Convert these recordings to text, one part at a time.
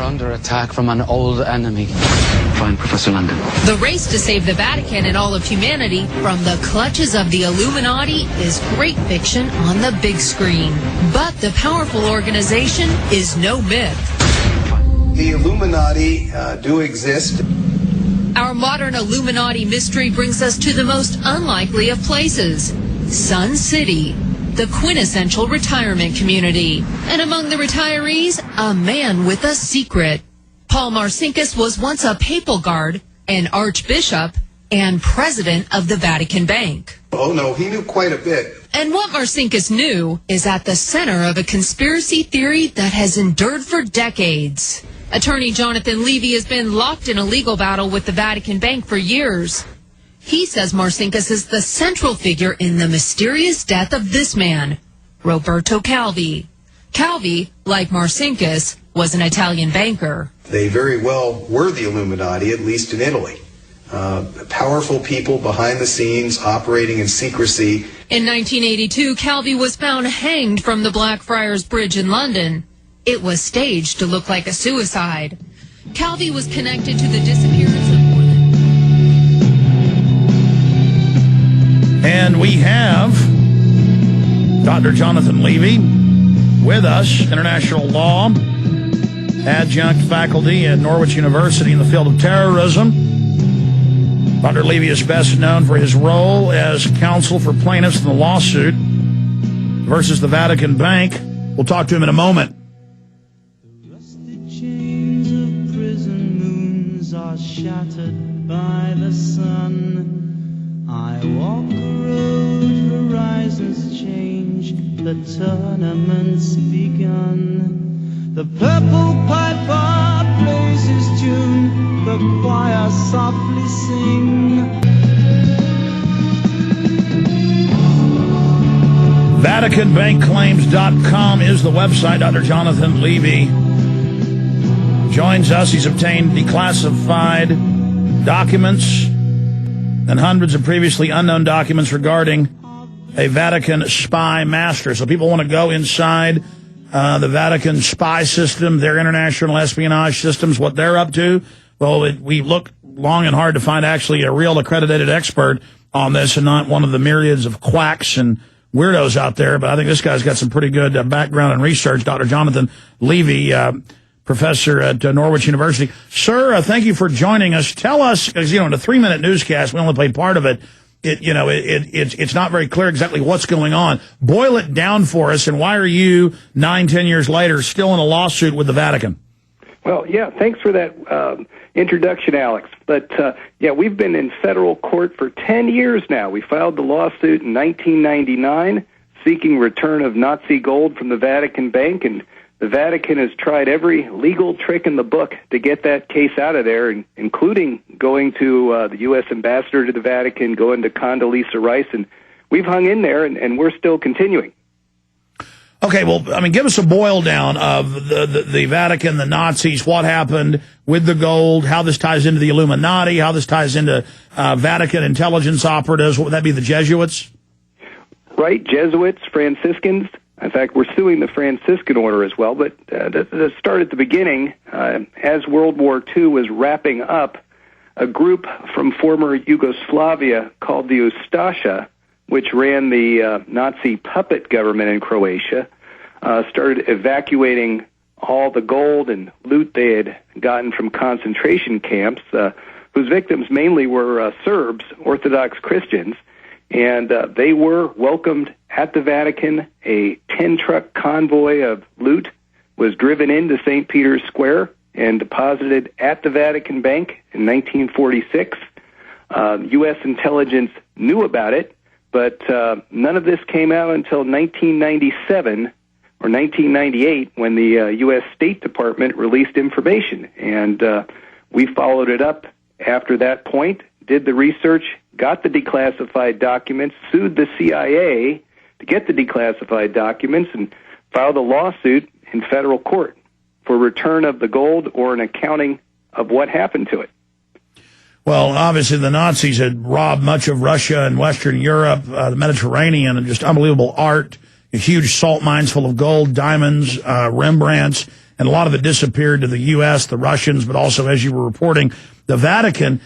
under attack from an old enemy. Find Professor London. The race to save the Vatican and all of humanity from the clutches of the Illuminati is great fiction on the big screen. But the powerful organization is no myth. The Illuminati do exist. Our modern Illuminati mystery brings us to the most unlikely of places, Sun City, the quintessential retirement community. And among the retirees, a man with a secret. Paul Marcinkus was once a papal guard, an archbishop, and president of the Vatican Bank. Oh, no, he knew quite a bit. And what Marcinkus knew is at the center of a conspiracy theory that has endured for decades. Attorney Jonathan Levy has been locked in a legal battle with the Vatican Bank for years. He says Marcinkus is the central figure in the mysterious death of this man, Roberto Calvi. Calvi, like Marcinkus, was an Italian banker. They very well were the Illuminati, at least in Italy. Powerful people behind the scenes operating in secrecy. In 1982, Calvi was found hanged from the Blackfriars Bridge in London. It was staged to look like a suicide. Calvi was connected to the disappearance of more than... And we have Dr. Jonathan Levy with us, international law, adjunct faculty at Norwich University in the field of terrorism. Dr. Levy is best known for his role as counsel for plaintiffs in the lawsuit versus the Vatican Bank. We'll talk to him in a moment. The rusted chains of prison moons are shattered by the sun. I walk a road, horizons change, the tournament's begun. The purple piper plays his tune, the choir softly sing. VaticanBankClaims.com is the website. Dr. Jonathan Levy joins us. He's obtained declassified documents and hundreds of previously unknown documents regarding a Vatican spy master. So people want to go inside the Vatican spy system, their international espionage systems, what they're up to. Well, we look long and hard to find actually a real accredited expert on this and not one of the myriads of quacks and weirdos out there. But I think this guy's got some pretty good background and research. Dr. Jonathan Levy, professor at Norwich University. Sir, thank you for joining us. Tell us, because, in a 3-minute newscast, we only played part of it. It's not very clear exactly what's going on. Boil it down for us, and why are you 9-10 years later still in a lawsuit with the Vatican? Well, yeah, thanks for that introduction, Alex. But, we've been in federal court for 10 years now. We filed the lawsuit in 1999 seeking return of Nazi gold from the Vatican Bank, and the Vatican has tried every legal trick in the book to get that case out of there, including going to the U.S. ambassador to the Vatican, going to Condoleezza Rice, and we've hung in there, and we're still continuing. Okay, well, give us a boil down of the Vatican, the Nazis, what happened with the gold, how this ties into the Illuminati, how this ties into Vatican intelligence operatives. What would that be, the Jesuits? Right, Jesuits, Franciscans. In fact, we're suing the Franciscan order as well. But to start at the beginning, as World War II was wrapping up, a group from former Yugoslavia called the Ustasha, which ran the Nazi puppet government in Croatia, started evacuating all the gold and loot they had gotten from concentration camps, whose victims mainly were Serbs, Orthodox Christians. And they were welcomed at the Vatican. A 10-truck convoy of loot was driven into St. Peter's Square and deposited at the Vatican Bank in 1946. U.S. intelligence knew about it, but none of this came out until 1997 or 1998 when the U.S. State Department released information. And we followed it up after that point, did the research, got the declassified documents, sued the CIA to get the declassified documents, and filed a lawsuit in federal court for return of the gold or an accounting of what happened to it. Well, obviously the Nazis had robbed much of Russia and Western Europe, the Mediterranean, and just unbelievable art, huge salt mines full of gold, diamonds, Rembrandts, and a lot of it disappeared to the U.S., the Russians, but also, as you were reporting, the Vatican.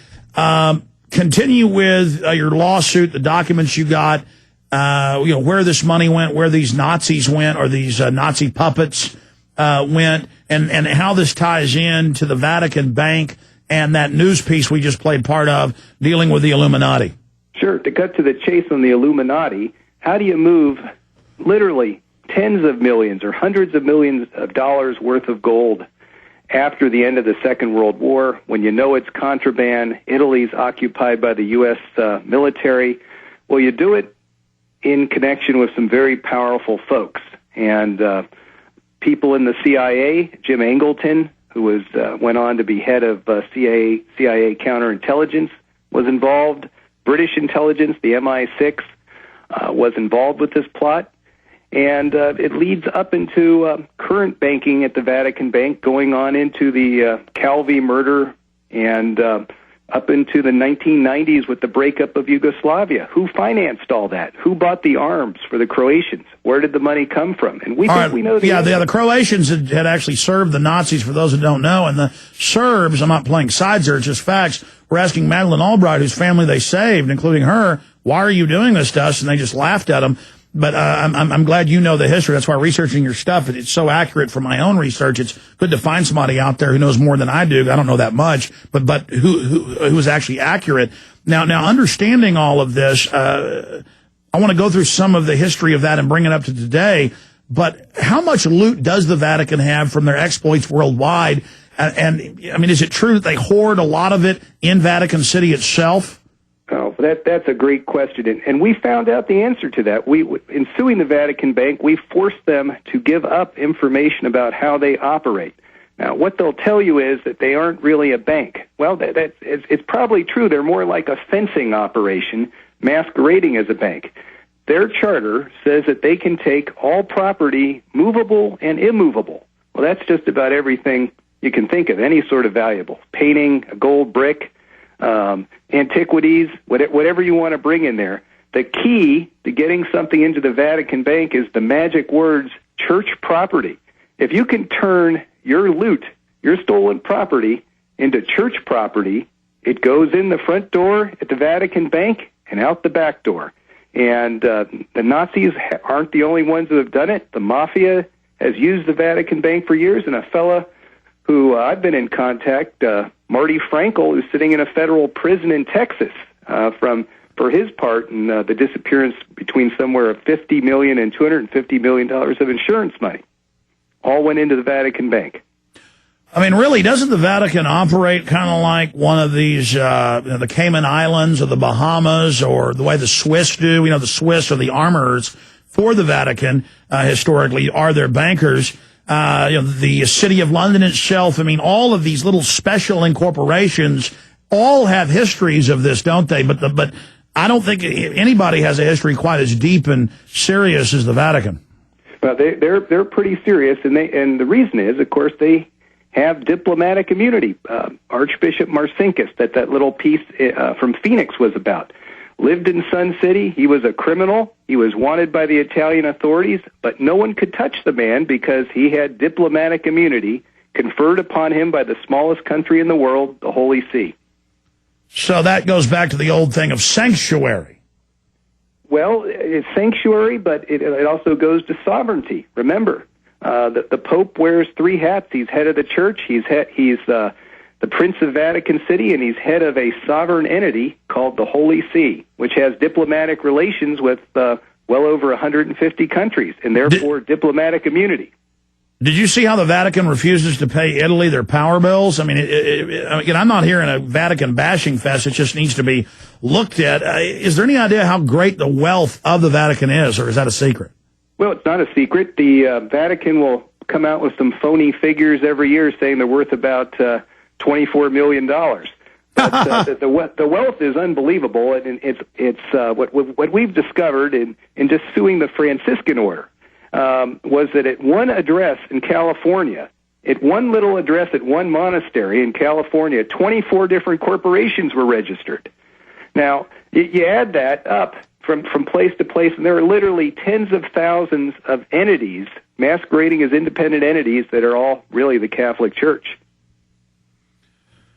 Continue with your lawsuit, the documents you got, where this money went, where these Nazis went, or these Nazi puppets went, and how this ties in to the Vatican Bank and that news piece we just played part of dealing with the Illuminati. Sure. To cut to the chase on the Illuminati, how do you move literally tens of millions or hundreds of millions of dollars worth of gold after the end of the Second World War, when you know it's contraband, Italy's occupied by the U.S. Military? Well, you do it in connection with some very powerful folks. And people in the CIA, Jim Angleton, who went on to be head of CIA counterintelligence, was involved. British intelligence, the MI6, was involved with this plot. And it leads up into current banking at the Vatican Bank, going on into the Calvi murder and up into the 1990s with the breakup of Yugoslavia. Who financed all that? Who bought the arms for the Croatians? Where did the money come from? And we think we know the answer. The Croatians had actually served the Nazis, for those who don't know, and the Serbs, I'm not playing sides here, it's just facts, were asking Madeleine Albright, whose family they saved, including her, why are you doing this to us? And they just laughed at them. But I'm glad you know the history. That's why researching your stuff, it's so accurate for my own research. It's good to find somebody out there who knows more than I do. I don't know that much, but who is actually accurate. Now understanding all of this, I want to go through some of the history of that and bring it up to today. But how much loot does the Vatican have from their exploits worldwide? And I mean, is it true that they hoard a lot of it in Vatican City itself? Oh, that's a great question, and we found out the answer to that. In suing the Vatican Bank, we forced them to give up information about how they operate. Now, what they'll tell you is that they aren't really a bank. Well, it's probably true. They're more like a fencing operation masquerading as a bank. Their charter says that they can take all property, movable and immovable. Well, that's just about everything you can think of, any sort of valuable. Painting, a gold brick, antiquities, whatever you want to bring in there. The key to getting something into the Vatican Bank is the magic words, church property. If you can turn your loot, your stolen property, into church property, it goes in the front door at the Vatican Bank and out the back door. And the Nazis aren't the only ones who have done it. The Mafia has used the Vatican Bank for years, and a fella who I've been in contact, Marty Frankel, who's sitting in a federal prison in Texas for his part in the disappearance between somewhere of $50 million and $250 million of insurance money. All went into the Vatican Bank. I mean, really, doesn't the Vatican operate kind of like one of these, the Cayman Islands or the Bahamas, or the way the Swiss do? The Swiss are the armorers for the Vatican, historically, are their bankers. The City of London itself, I mean, all of these little special incorporations all have histories of this, don't they? But I don't think anybody has a history quite as deep and serious as the Vatican. Well, they're pretty serious, and the reason is, of course, they have diplomatic immunity. Archbishop Marcinkus, that little piece from Phoenix was about, lived in Sun City. He was a criminal. He was wanted by the Italian authorities, but no one could touch the man because he had diplomatic immunity conferred upon him by the smallest country in the world, the Holy See. So that goes back to the old thing of sanctuary. Well, it's sanctuary, but it also goes to sovereignty. Remember, the Pope wears three hats. He's head of the church. He's the Prince of Vatican City, and he's head of a sovereign entity called the Holy See, which has diplomatic relations with well over 150 countries, and therefore diplomatic immunity. Did you see how the Vatican refuses to pay Italy their power bills? I mean, again, I'm not hearing a Vatican bashing fest. It just needs to be looked at. Is there any idea how great the wealth of the Vatican is, or is that a secret? Well, it's not a secret. The Vatican will come out with some phony figures every year saying they're worth about $24 million. But the wealth is unbelievable, and it's what we've discovered in just suing the Franciscan order was that at one address in California, at one little address at one monastery in California, 24 different corporations were registered. Now, you add that up from place to place, and there are literally tens of thousands of entities masquerading as independent entities that are all really the Catholic Church.